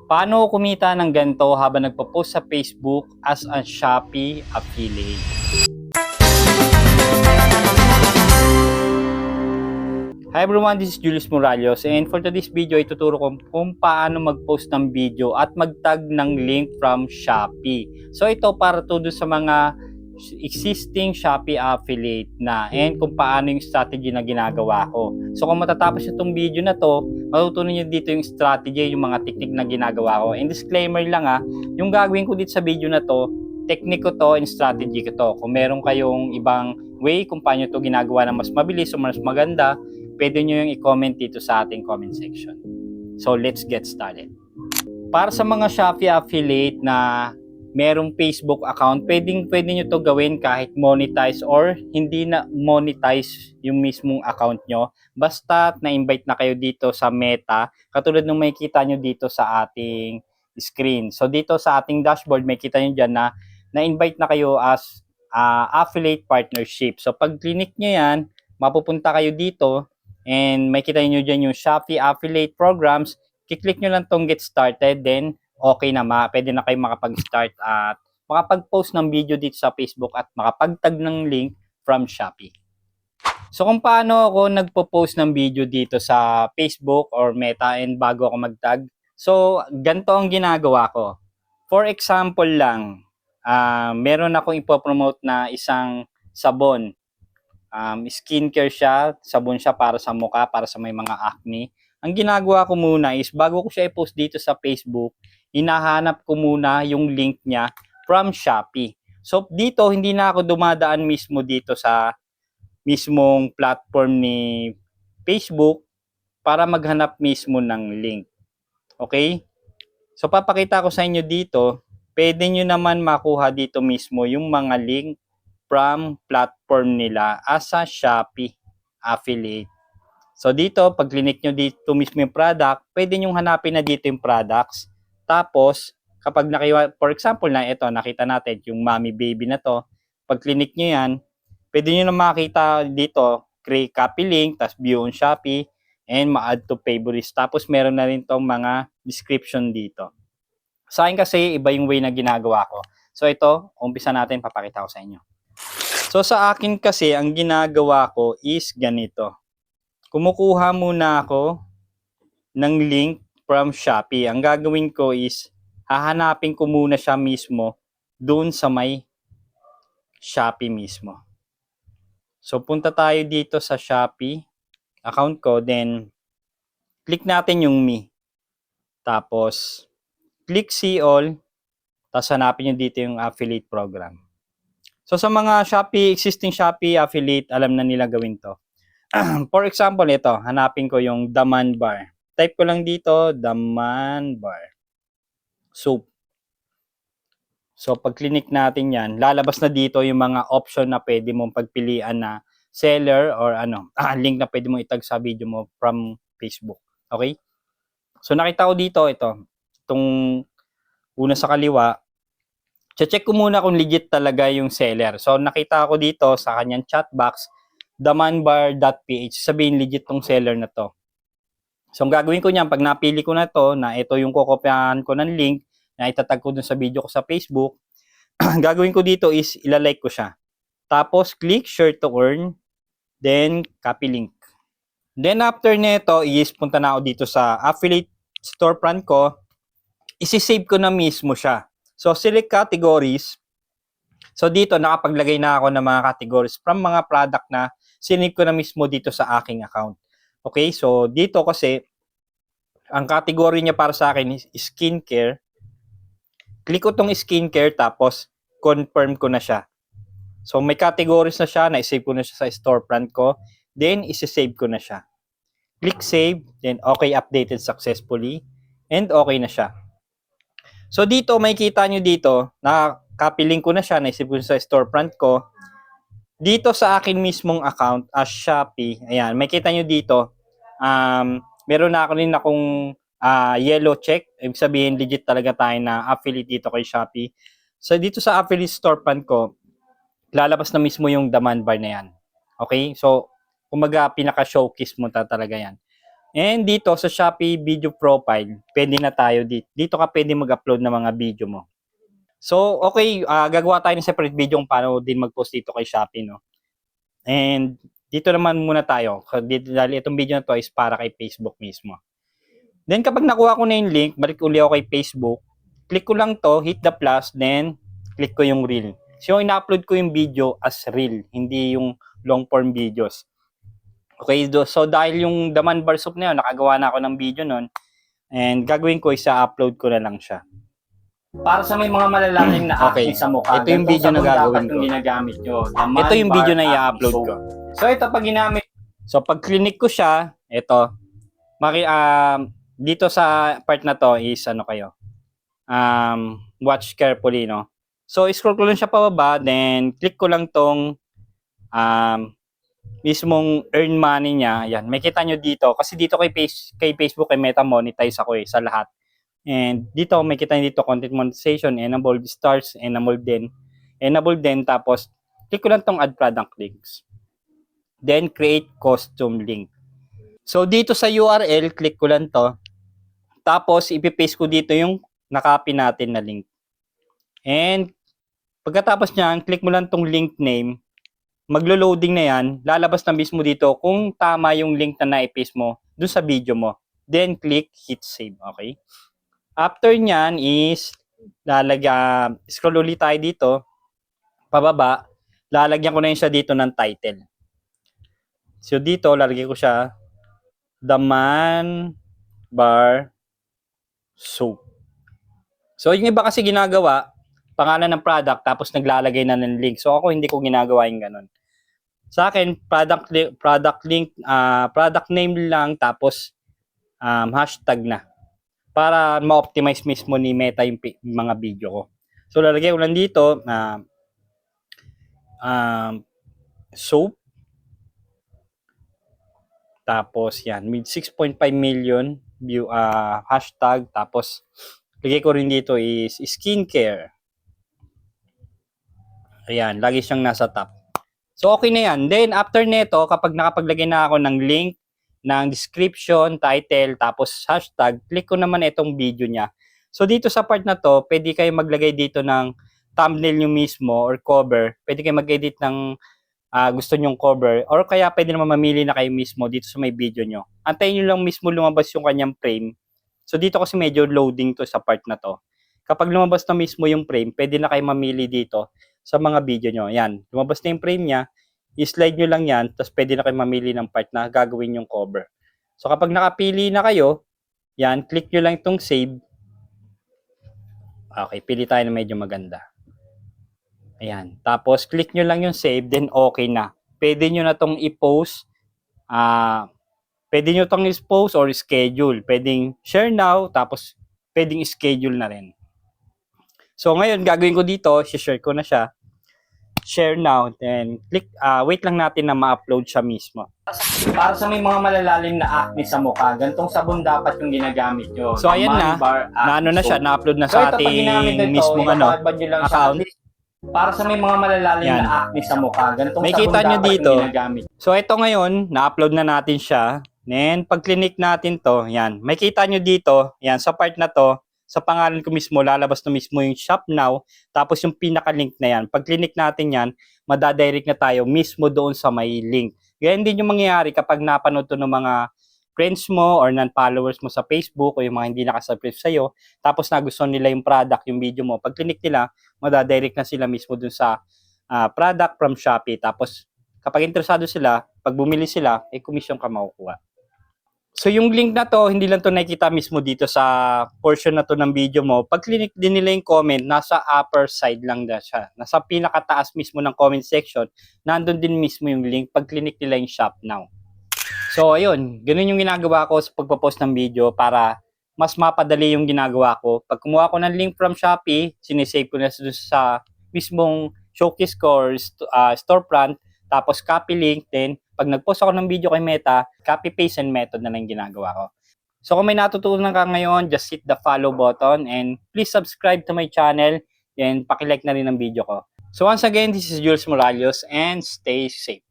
Paano kumita ng ganito habang nagpo-post sa Facebook as a Shopee affiliate? Hi everyone, this is Julius Morales and for today's video ituturo ko kung paano mag-post ng video at mag-tag ng link from Shopee. So ito para to sa mga existing Shopee affiliate na and kung paano yung strategy na ginagawa ko. So kung matatapos itong video na to, matutunan nyo dito yung strategy, yung mga technique na ginagawa ko. And disclaimer lang yung gagawin ko dito sa video na to, technique ko to and strategy ko to. Kung meron kayong ibang way kung paano to ginagawa na mas mabilis o mas maganda, pwede nyo yung i-comment dito sa ating comment section. So let's get started. Para sa mga Shopee affiliate na merong Facebook account, pwede nyo to gawin kahit monetize or hindi na monetize yung mismong account nyo. Basta na-invite na kayo dito sa Meta, katulad nung makikita nyo dito sa ating screen. So dito sa ating dashboard, makikita nyo dyan na na-invite na kayo as affiliate partnership. So pag clinic nyo yan, mapupunta kayo dito and makikita nyo dyan yung Shopee affiliate programs. Kiklik nyo lang tong get started, then okay na, pwede na kayo makapag-start at makapag-post ng video dito sa Facebook at makapag-tag ng link from Shopee. So kung paano ako nagpo-post ng video dito sa Facebook or Meta and bago ako mag-tag, so ganito ang ginagawa ko. For example lang, meron akong ipopromote na isang sabon. Skincare siya, sabon siya para sa mukha, para sa may mga acne. Ang ginagawa ko muna is bago ko siya i-post dito sa Facebook, hinahanap ko muna yung link niya from Shopee. So dito hindi na ako dumadaan mismo dito sa mismong platform ni Facebook para maghanap mismo ng link. Okay? So papakita ko sa inyo dito, pwede nyo naman makuha dito mismo yung mga link from platform nila as a Shopee affiliate. So dito, pag clinic nyo dito mismo yung product, pwede nyo hanapin na dito yung products. Tapos, kapag for example na ito, nakita natin yung mommy baby na to, pag clinic nyo yan, pwede nyo na makita dito, create copy link, tapos view on Shopee, and ma-add to favorites. Tapos meron na rin tong mga description dito. Sa akin kasi, iba yung way na ginagawa ko. So ito, umpisa natin, papakita ko sa inyo. So sa akin kasi, ang ginagawa ko is ganito. Kumukuha muna ako ng link from Shopee. Ang gagawin ko is, hahanapin ko muna siya mismo doon sa may Shopee mismo. So punta tayo dito sa Shopee account ko, then click natin yung me. Tapos, click see all, tapos hanapin nyo dito yung affiliate program. So sa mga existing Shopee affiliate, alam na nila gawin to. For example, ito, hanapin ko yung Daman Bar. Type ko lang dito, Daman Bar Soap. So pag clinic natin yan, lalabas na dito yung mga option na pwede mong pagpilian na seller or link na pwede mong itag sa video mo from Facebook. Okay? So nakita ko dito, itong una sa kaliwa, check ko muna kung legit talaga yung seller. So nakita ko dito sa kanyang chat box, damanbar.ph, sabihin legit tong seller na to. So ang gagawin ko niyan, pag napili ko na to, na ito yung kokopyahan ko ng link, na itatag ko dun sa video ko sa Facebook, gagawin ko dito is ilalike ko siya. Tapos click share to earn, then copy link. Then after nito is punta na ako dito sa affiliate storefront ko, isi-save ko na mismo siya. So select categories. So dito nakapaglagay na ako ng mga categories from mga product na sinave ko na mismo dito sa aking account. Okay, so dito kasi ang category niya para sa akin is skincare. Click ko tong skincare tapos confirm ko na siya. So may categories na siya, na-save ko na siya sa storefront ko, then isi-save ko na siya. Click save, then okay, updated successfully, and okay na siya. So dito, makikita nyo dito, na-copy link ko na siya, na-save ko sa storefront ko. Dito sa akin mismong account as Shopee, ayan, makikita nyo dito, meron na ako rin akong yellow check. Ibig sabihin, legit talaga tayo na affiliate dito kay Shopee. So dito sa affiliate storefront ko, lalabas na mismo yung demand bar na yan. Okay? So, kumaga pinaka-showcase mo talaga yan. And dito sa Shopee video profile, pwede na tayo dito. Dito ka pwede mag-upload ng mga video mo. So, okay, gagawa tayo ng separate video kung paano din mag-post dito kay Shopee, no? And dito naman muna tayo. Dahil itong video na to is para kay Facebook mismo. Then kapag nakuha ko na yung link, balik uli ako kay Facebook. Click ko lang to, hit the plus, then click ko yung reel. So, ina-upload ko yung video as reel, hindi yung long form videos. Okay, so dahil yung Daman Bar Soup na yun, nakagawa na ako ng video nun, and gagawin ko is upload ko na lang siya. Para sa may mga malalaking na acne sa mukha, ito yung video na gagawin ko. Ginagamit nyo. Ito yung video na i-upload ko. So ito pag ginamit, so pag clinic ko siya, ito, dito sa part na to is ano kayo, watch carefully, no? So scroll ko lang siya pababa, then click ko lang tong mismong earn money niya. Yan, may kita nyo dito. Kasi dito kay Facebook, kay Meta monetize ako sa lahat. And dito, may kita nyo dito, content monetization, enable stars, enable din, tapos, click ko lang tong add product links. Then, create custom link. So, dito sa URL, click ko lang to. Tapos, ipipaste ko dito yung nakopy natin na link. And, pagkatapos nyan, click mo lang tong link name. Maglo-loading na yan, lalabas na mismo dito kung tama yung link na na-paste mo dun sa video mo. Then, click hit save, okay? After nyan is, scroll ulit tayo dito, pababa, lalagyan ko na yun siya dito ng title. So dito, lalagyan ko siya, Daman Bar Soup. So yung iba kasi ginagawa, pangalan ng product, tapos naglalagay na ng link. So ako hindi ko ginagawa yung ganun. Sa akin, product link, product name lang, tapos hashtag na. Para ma-optimize mismo ni Meta yung mga video ko. So, lalagay ko lang dito na soap. Tapos, yan. With 6.5 million view, hashtag. Tapos, lagay ko rin dito is skincare. Ayan. Lagi siyang nasa top. So, okay na yan. Then, after neto, kapag nakapaglagay na ako ng link, ng description, title, tapos hashtag, click ko naman itong video niya. So dito sa part na to, pwede kayo maglagay dito ng thumbnail nyo mismo or cover. Pwede kayo mag-edit ng gusto nyong cover or kaya pwede naman mamili na kayo mismo dito sa may video nyo. Antayin nyo lang mismo lumabas yung kanyang frame. So dito kasi medyo loading to sa part na to. Kapag lumabas na mismo yung frame, pwede na kayo mamili dito sa mga video nyo. Yan, lumabas na yung frame niya. I-slide nyo lang yan, tapos pwede na kayo mamili ng part na gagawin yung cover. So kapag nakapili na kayo, yan, click nyo lang itong save. Okay, pili tayo na medyo maganda. Ayan, tapos click nyo lang yung save, then okay na. Pwede nyo na itong i-post, pwede nyo itong i-post or schedule. Pwedeng share now, tapos pwedeng schedule na rin. So ngayon, gagawin ko dito, share ko na siya. Share now, then click, wait lang natin na ma-upload siya mismo. Para sa may mga malalalim na acne sa mukha, gantong sabon dapat yung ginagamit nyo. So ayan na, ano na siya, na-upload na sa ating mismong account. Para sa may mga malalalim na acne sa mukha, gantong sabon dapat yung ginagamit. So ito ngayon, na-upload na natin siya. Then pag click natin to, yan, may kita nyo dito, yan, sa part na to, sa pangalan ko mismo, lalabas na mismo yung shop now, tapos yung pinaka-link na yan. Pag click natin yan, madadirect na tayo mismo doon sa may link. Ganyan din yung mangyayari kapag napanood to ng mga friends mo or non-followers mo sa Facebook o yung mga hindi nakasubscribe sa'yo, tapos nagustuhan nila yung product, yung video mo. Pag click nila, madadirect na sila mismo doon sa product from Shopee. Tapos kapag interesado sila, pag bumili sila, commission ka makukuha. So yung link na to, hindi lang to nakikita mismo dito sa portion na to ng video mo. Pag click din nila yung comment, nasa upper side lang na siya. Nasa pinakataas mismo ng comment section, nandun din mismo yung link pag click nila yung shop now. So ayun, ganun yung ginagawa ko sa pagpo-post ng video para mas mapadali yung ginagawa ko. Pag kumuha ko ng link from Shopee, sinesave ko na sa mismong showcase ko or storefront, tapos copy link, then pag nag-post ako ng video kay Meta, copy paste and method na lang ginagawa ko. So kung may natutunan ka ngayon, just hit the follow button and please subscribe to my channel and paki-like na rin ang video ko. So once again, this is Jules Morales and stay safe.